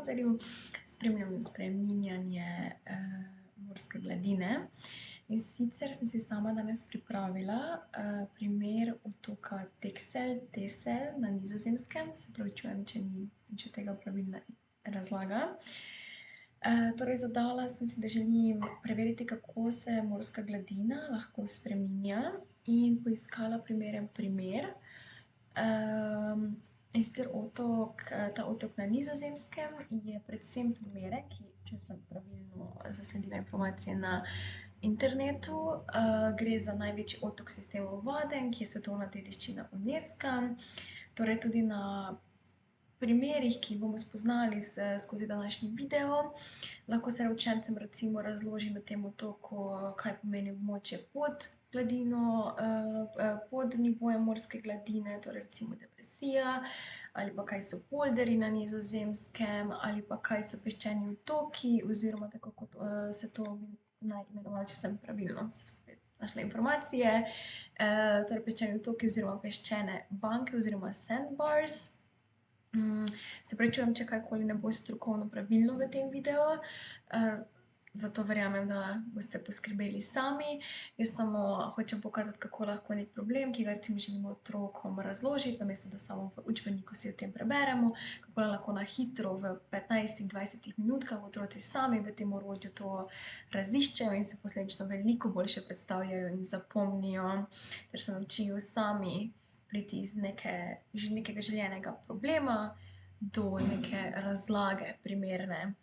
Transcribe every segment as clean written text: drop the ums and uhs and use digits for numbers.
Navigatorju spremljam spreminjanje morske gladine. In sicer sem si sama danes pripravila primer otoka Texel na Nizozemskem. Se opravičujem, če tega pravilno razlaga. Torej, zadala sem si, da želim preveriti, kako se morska gladina lahko spreminja, in poiskala primeren primer. In sicer ta otok na Nizozemskem je predvsem primeren, če sem pravilno zasledila informacije na internetu, gre za največji otok v sistemu Vaden, ki je svetovna dediščina Unesca. Torej tudi na primerih, ki jih bomo spoznali skozi današnji video, lahko se učencem recimo razloži na tem otoku, kaj pomeni območje pod gladino, pod nivojem morske gladine, torej recimo depresija, ali pa kaj so polderji na Nizozemskem, ali pa kaj so peščeni otoki, oziroma tako kot se to naj imenovali, če sem pravilno spet našla informacije. Torej peščeni otoki oziroma peščene banke oziroma sandbars. Se opravičujem, če kakoli ne bo strokovno pravilno v tem videu, zato verjamem, da boste poskrbeli sami. Jaz samo hočem pokazati, kako lahko nek problem, ki ga recimo želimo otrokom razložiti, namesto da samo v učbeniku si o tem preberemo, kako lahko na hitro v 15-20 minutkah otroci sami v tem orodju to raziščejo in se posledično veliko boljše predstavljajo in zapomnijo, ter se naučijo sami priti iz nekega željenega problema do neke razlage primerne,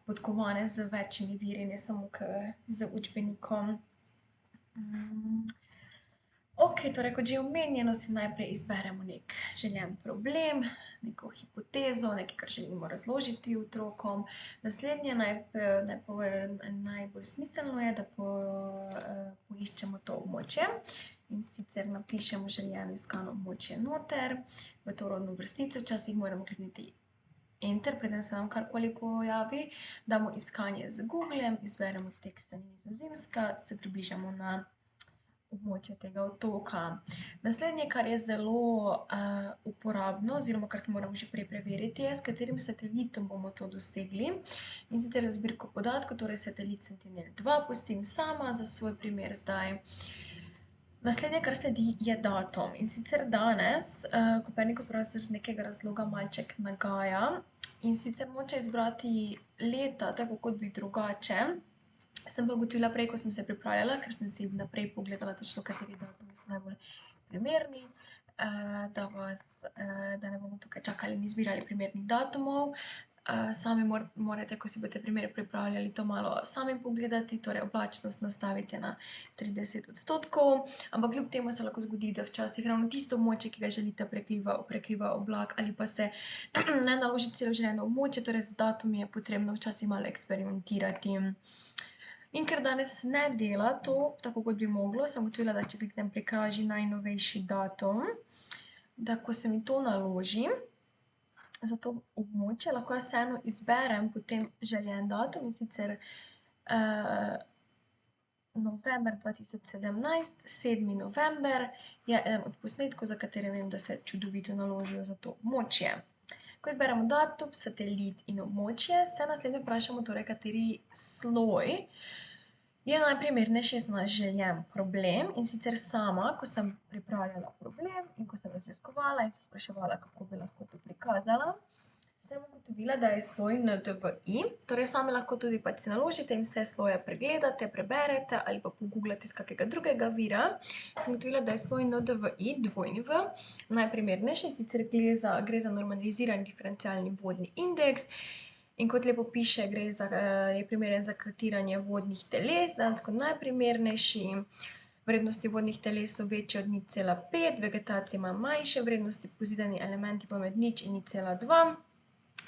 podkovane z večjimi viri, ne samo z učbenikom. Torej, kot že omenjeno, si najprej izberemo nek željen problem, neko hipotezo, nekaj, kar želimo razložiti otrokom. Naslednje najbolj smiselno je, da poiščemo to območje. In sicer napišemo željeno iskano območje noter, v to rodno vrstico. Včasih moramo klikniti Enter, preden se nam karkoli pojavi. Damo iskanje z Googlem, izberemo Texel Nizozemska, se približamo na območje tega otoka. Naslednje, kar je zelo uporabno, oziroma kar moramo že prej preveriti, je, s katerim satelitom bomo to dosegli. In sicer zbirko podatkov, torej satelit Sentinel-2, pustim sama za svoj primer zdaj. Naslednje, kar sledi, je datum. In sicer danes Kopernikus pravi, se z nekega razloga malček nagaja. In sicer noče izbrati leta, tako kot bi drugače. Sem pa ugotovila prej, ko sem se pripravljala, ker sem si naprej pogledala točno, kateri datumi so najbolj primerni, da ne bomo tukaj čakali in izbirali primernih datumov. Sami morate, ko si boste primere pripravljali, to malo sami pogledati, torej oblačnost nastavite na 30%, ampak kljub temu se lahko zgodi, da včasih ravno tisto območje, ki ga želite, prekriva oblak, ali pa se ne naloži celo želeno območje, torej z datumi je potrebno včasih malo eksperimentirati. In ker danes ne dela to, tako kot bi moglo, sem ugotovila, da če kliknem prikaži najnovejši datum, da ko se mi to naloži, za to območje, lahko jaz vseeno izberem potem željen datum, in sicer november 2017, 7. november, je eden od posnetkov, za katere vem, da se čudovito naložijo za to območje. Ko izberemo datum, satelit in območje, se naslednje vprašamo, torej, kateri sloj je najprimernejši za naš željen problem. In sicer sama, ko sem pripravljala problem in ko sem raziskovala in se spraševala, kako bi lahko to prikazala, sem ugotovila, da je sloj NDVI. Torej, sami lahko tudi pač si naložite in vse sloje pregledate, preberete ali pa pogooglate iz kakega drugega vira. Sem ugotovila, da je sloj NDVI, dvojni V, najprimernejši. Sicer gre za normaliziran diferencialni vodni indeks. In kot lepo piše, je primeren za kartiranje vodnih teles, dejansko najprimernejši. Vrednosti vodnih teles so večje od 0,5, vegetacija ima manjše vrednosti, pozidani elementi pa med 0 in 0,2,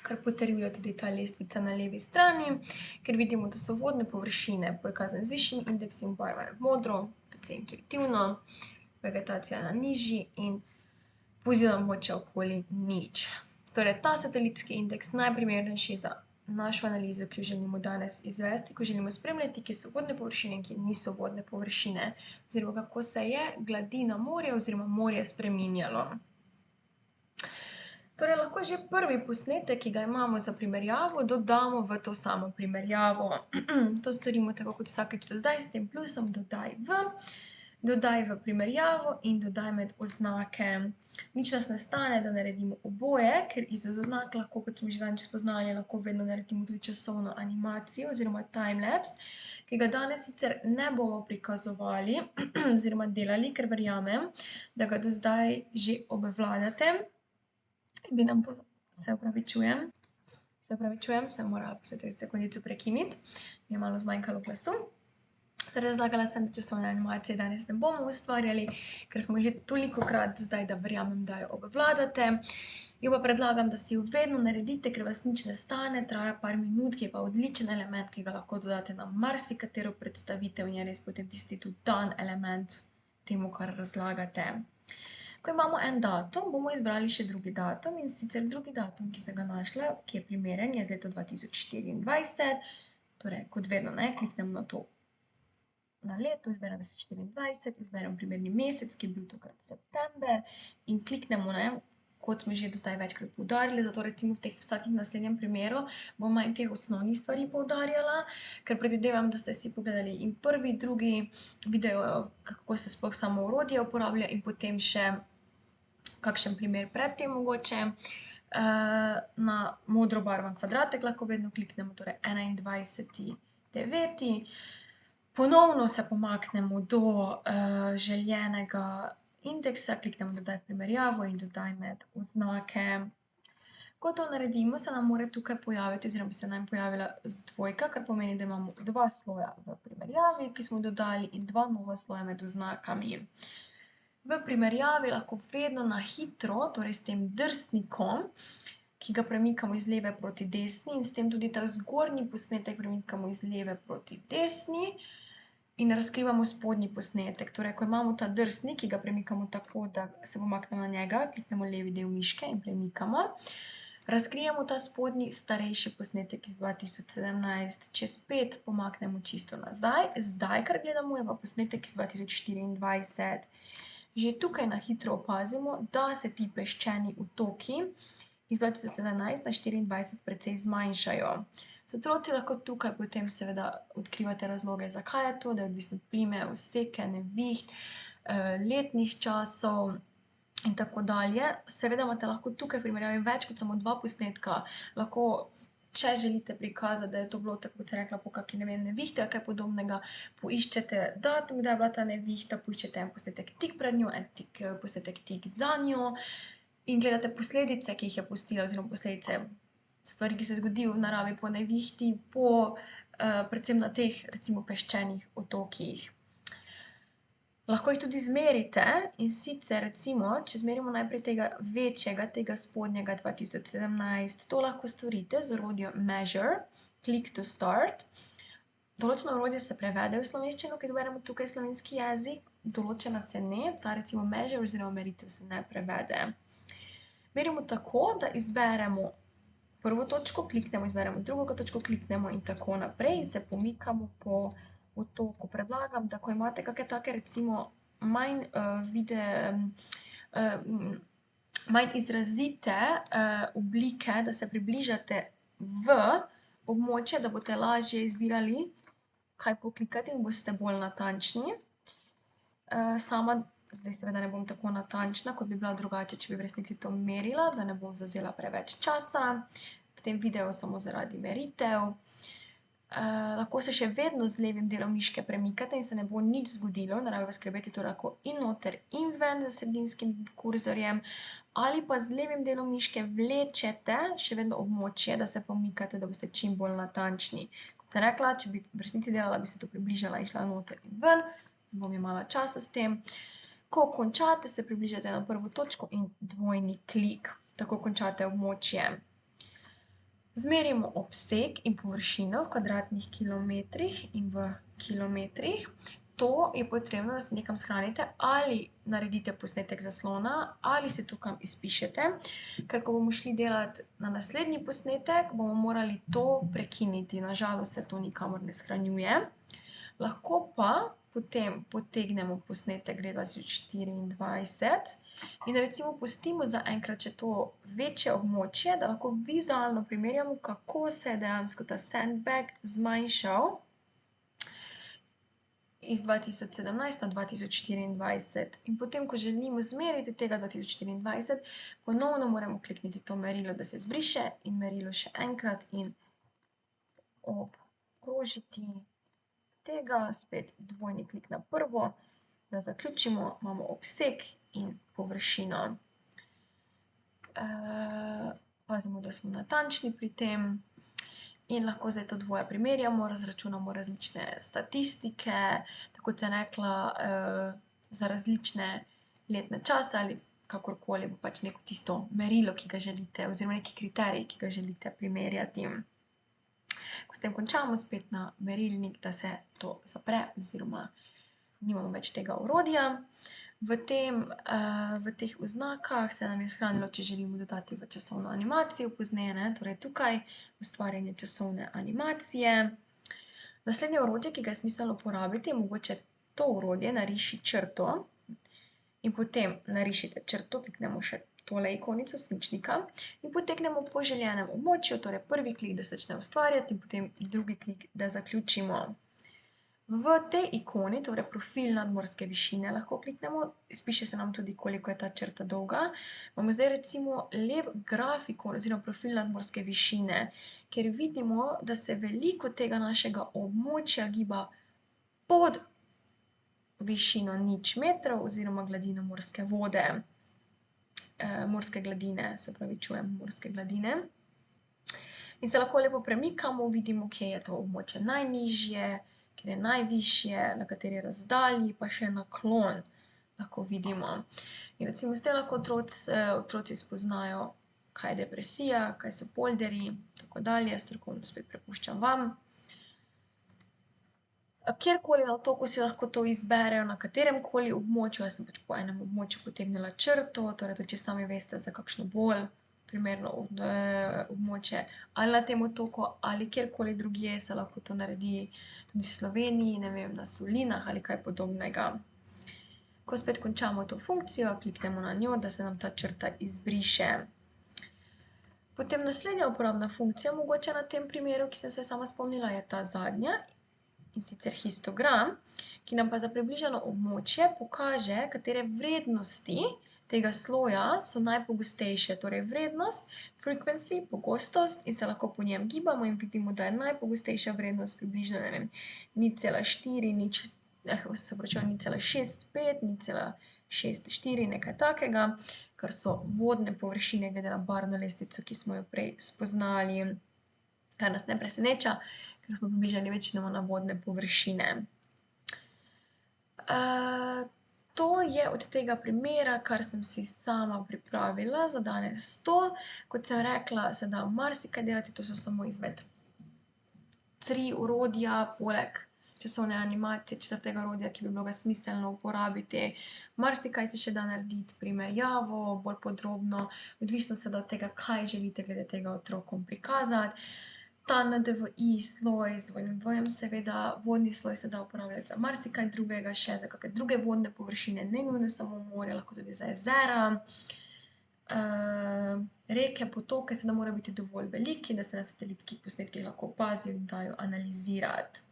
kar potrjuje tudi ta lestvica na levi strani, ker vidimo, da so vodne površine prikazane z višjimi indeksi, obarvane modro, precej intuitivno, vegetacija na nižji in pozidano območje okoli 0. Torej, ta satelitski indeks najprimernejši za našo analizo, ki jo želimo danes izvesti, ko želimo spremljati, kje so vodne površine in kje niso vodne površine, oziroma kako se je gladina morja oziroma morje spreminjalo. Torej, lahko že prvi posnetek, ki ga imamo za primerjavo, dodamo v to samo primerjavo. To storimo tako kot vsakeč do zdaj, s tem plusom dodaj v primerjavo in dodaj med oznake. Nič nas ne stane, da naredimo oboje, ker iz oznak lahko, kot smo že zadnjič spoznali, lahko vedno naredimo tudi časovno animacijo oziroma timelapse, ki ga danes sicer ne bomo prikazovali oziroma delali, ker verjamem, da ga do zdaj že obvladate. Bi nam to, se opravičujem, sem morala posebej sekundico prekiniti, mi je malo zmanjkalo glasu. Torej, razlagala sem, da časovne animacije danes ne bomo ustvarjali, ker smo že tolikokrat zdaj, da verjamem, da jo obvladate. Jo pa predlagam, da si jo vedno naredite, ker vas nič ne stane, traja par minut, ki je pa odličen element, ki ga lahko dodate na marsikatero predstavitev in je res potem tisti dodan element temu, kar razlagate. Ko imamo en datum, bomo izbrali še drugi datum, in sicer drugi datum, ki sem ga našla, ki je primeren, je z leta 2024. Torej, kot vedno, kliknem na to na leto, izberem 2024, izberem primerni mesec, ki je bil tokrat september, in kliknemo, kot smo že do zdaj večkrat poudarili, zato recimo v teh vsakih naslednjem primeru bom manj teh osnovnih stvari poudarjala, ker predvidevam, da ste si pogledali in prvi, drugi video, kako se sploh samo orodje uporablja, in potem še kakšen primer pred tem mogoče. Na modro barvan kvadratek lahko vedno kliknemo, torej 21.9. Ponovno se pomaknemo do željenega indeksa, kliknemo dodaj v primerjavo in dodaj med oznake. Ko to naredimo, se nam mora tukaj pojaviti, oziroma bi se nam pojavila dvojka, kar pomeni, da imamo dva sloja v primerjavi, ki smo dodali, in dva nova sloja med oznakami. V primerjavi lahko vedno na hitro, torej s tem drsnikom, ki ga premikamo iz leve proti desni, in s tem tudi ta zgornji posnetek premikamo iz leve proti desni in razkrivamo spodnji posnetek. Torej, ko imamo ta drsnik, ki ga premikamo tako, da se pomaknemo na njega, kliknemo levi del miške in premikamo. Razkrijemo ta spodnji starejši posnetek iz 2017, čez 5 pomaknemo čisto nazaj, zdaj, kar gledamo, je pa posnetek iz 2024. Že tukaj na hitro opazimo, da se ti peščeni otoki iz 2017 na 2024 precej zmanjšajo. Otroci lahko tukaj potem seveda odkrivate razloge, zakaj je to, da je odvisno od plime, oseke, neviht, letnih časov in tako dalje. Seveda imate lahko tukaj v primerjavi več kot samo dva posnetka. Lahko, če želite prikazati, da je to bilo, tako kot sem rekla, po kakšni, ne vem, nevihti ali kaj podobnega, poiščete datum, kdaj je bila ta nevihta, poiščete en posnetek tik pred njo, en posnetek tik za njo in gledate posledice, ki jih je pustila, oziroma posledice stvari, ki se zgodijo v naravi po nevihti, predvsem na teh, recimo, peščenih otokih. Lahko jih tudi zmerite, in sicer recimo, če zmerimo najprej tega večjega, tega spodnjega 2017, to lahko storite z orodjem Measure, Click to Start. Določeno orodje se prevede v slovenščino, ko izberemo tukaj slovenski jezik, določena se ne, ta recimo Measure oziroma meritev se ne prevede. Merimo tako, da izberemo prvo točko, kliknemo, izberemo drugo točko, kliknemo in tako naprej in se pomikamo po otoku. Predlagam, da ko imate kakšne take recimo manj manj izrazite oblike, da se približate v območje, da boste lažje izbirali, kaj poklikati in boste bolj natančni. Sama zdaj seveda ne bom tako natančna, kot bi bila drugače, če bi v resnici to merila, da ne bom zavzela preveč časa v tem videu samo zaradi meritev. Lahko se še vedno z levim delom miške premikate in se ne bo nič zgodilo, ne rabi vas skrbeti, to lahko in noter in ven z sredinskim kurzorjem, ali pa z levim delom miške vlečete še vedno območje, da se pomikate, da boste čim bolj natančni. Kot sem rekla, če bi v resnici delala, bi se to približala in šla noter in ven, bom imela časa s tem. Ko končate, se približate na prvo točko in dvojni klik, tako končate območje. Zmerimo obseg in površino v kvadratnih kilometrih in v kilometrih. To je potrebno, da si nekam shranite ali naredite posnetek zaslona ali si to kam izpišete, ker ko bomo šli delati na naslednji posnetek, bomo morali to prekiniti. Na žalost se to nikamor ne shranjuje. Lahko pa potem potegnemo posnetek gre 2024 in recimo pustimo zaenkrat še to večje območje, da lahko vizualno primerjamo, kako se je dejansko ta sandbag zmanjšal iz 2017 na 2024. In potem, ko želimo zmeriti tega 2024, ponovno moramo klikniti to merilo, da se zbriše in merilo še enkrat in obkrožiti tega, spet dvojni klik na prvo, da zaključimo, imamo obseg in površino. Pazimo, da smo natančni pri tem in lahko zdaj to dvoje primerjamo, razračunamo različne statistike, tako kot sem rekla, za različne letne čase ali kakorkoli bo pač neko tisto merilo, ki ga želite, oziroma neki kriterij, ki ga želite primerjati. Ko s tem končamo, spet na merilnik, da se to zapre oziroma nimamo več tega orodja. V teh oznakah se nam je shranilo, če želimo dodati v časovno animacijo pozneje, torej tukaj ustvarjanje časovne animacije. Naslednje orodje, ki ga je smiselno uporabiti, je mogoče to orodje, nariši črto. In potem narišite črto, kliknemo še tole ikonico svinčnika in potegnemo po željenem območju, torej prvi klik, da se začne ustvarjati in potem drugi klik, da zaključimo. V tej ikoni, torej profil nadmorske višine, lahko kliknemo, izpiše se nam tudi, koliko je ta črta dolga. Imamo zdaj recimo lev grafikon oziroma profil nadmorske višine, ker vidimo, da se veliko tega našega območja giba pod višino 0 metrov oziroma gladino morske vode. Morske gladine, se opravičujem, morske gladine. In se lahko lepo premikamo, vidimo, kje je to območje najnižje, kjer je najvišje, na kateri razdalji, pa še naklon lahko vidimo. In recimo zdaj lahko otroci spoznajo, kaj je depresija, kaj so polderji, tako dalje, strokovno spet prepuščam vam. Kjerkoli na otoku si lahko to izberejo, na kateremkoli območju, jaz sem pač po enem območju potegnila črto, torej tudi če sami veste za kakšno bolj primerno območje ali na tem otoku ali kjerkoli drugje, se lahko to naredi tudi v Sloveniji, ne vem, na solinah ali kaj podobnega. Ko spet končamo to funkcijo, kliknemo na njo, da se nam ta črta izbriše. Potem naslednja uporabna funkcija, mogoče na tem primeru, ki sem se sama spomnila, je ta zadnja, in sicer histogram, ki nam pa za približano območje pokaže, katere vrednosti tega sloja so najpogostejše. Torej vrednost, frequency, pogostost in se lahko po njem gibamo in vidimo, da je najpogostejša vrednost približno, ne vem, 0,4, 0,65, 0,64, nekaj takega, kar so vodne površine glede na barvno lestvico, ki smo jo prej spoznali, kar nas ne preseneča, ker smo približali večinoma na vodne površine. To je od tega primera, kar sem si sama pripravila za danes to. Kot sem rekla, se da marsikaj delati, to so samo izmed 3 orodja, poleg časovne animacije, 4. orodja, ki bi bilo ga smiselno uporabiti. Marsikaj se še da narediti, primerjavo, bolj podrobno, odvisno se da od tega, kaj želite glede tega otrokom prikazati. Ta NDVI sloj z dvojnim V-jem, seveda, vodni sloj se da uporabljati za marsikaj drugega, še za kakšne druge vodne površine, ne nujno samo morje, lahko tudi za jezera. Reke, potoke seveda morajo biti dovolj veliki, da se na satelitskih posnetkih lahko opazi in dajo analizirati.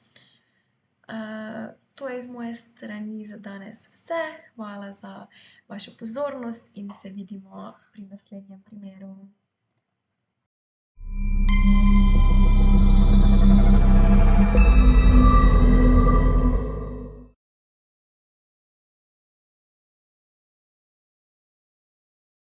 To je z moje strani za danes vse. Hvala za vašo pozornost in se vidimo pri naslednjem primeru.